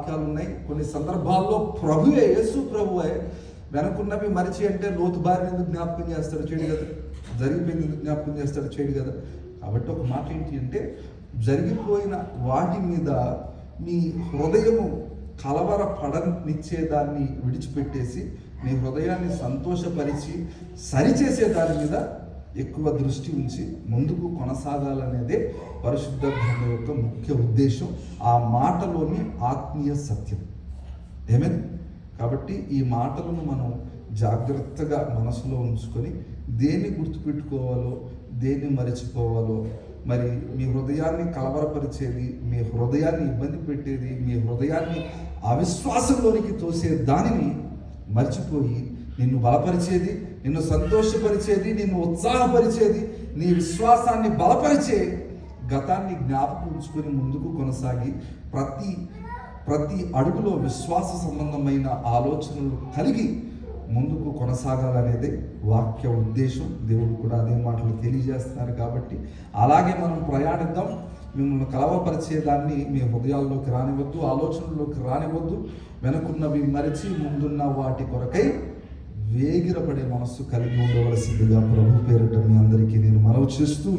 వాక్యాలు ఉన్నాయి. కొన్ని సందర్భాల్లో ప్రభువే, యేసు ప్రభువే వెనకున్నవి మరిచి అంటే లోతు బారిని జ్ఞాపకం చేస్తాడు, చేయడు కదా. జరిగిపోయింది జ్ఞాపకం చేస్తాడు, చేయడు కదా. కాబట్టి ఒక మాట ఏంటి అంటే, జరిగిపోయిన వాటి మీద మీ హృదయము కలవరపడనిచ్చేదాన్ని విడిచిపెట్టేసి మీ హృదయాన్ని సంతోషపరిచి సరిచేసే దాని మీద ఎక్కువ దృష్టి ఉంచి ముందుకు కొనసాగాలనేదే పరిశుద్ధ గ్రంథం యొక్క ముఖ్య ఉద్దేశం, ఆ మాటలోని ఆత్మీయ సత్యం. ఏమైంది? కాబట్టి ఈ మాటలను మనం జాగ్రత్తగా మనసులో ఉంచుకొని దేన్ని గుర్తుపెట్టుకోవాలో, దేన్ని మరిచిపోవాలో, మరి మీ హృదయాన్ని కలవరపరిచేది, మీ హృదయాన్ని ఇబ్బంది పెట్టేది, మీ హృదయాన్ని అవిశ్వాసంలోనికి తోసే దానిని మర్చిపోయి నిన్ను బలపరిచేది, నిన్ను సంతోషపరిచేది, నిన్ను ఉత్సాహపరిచేది, నీ విశ్వాసాన్ని బలపరిచే గతాన్ని జ్ఞాపకం ఉంచుకొని ముందుకు కొనసాగి ప్రతి అడుగులో విశ్వాస సంబంధమైన ఆలోచనలు కలిగి ముందుకు కొనసాగాలనేదే వాక్య ఉద్దేశం. దేవుడు కూడా అదే మాటలు తెలియజేస్తున్నారు. కాబట్టి అలాగే మనం ప్రయాణిద్దాం. మిమ్మల్ని కలవపరిచేదాన్ని మీ హృదయాల్లోకి రానివద్దు, ఆలోచనల్లోకి రానివద్దు. వెనుకున్నవి మరిచి ముందున్న వాటి కొరకై వేగిరపడే మనస్సు కలిగి ఉండవలసిందిగా ప్రభు పేరిట మీ అందరికీ నేను మనవి చేస్తూ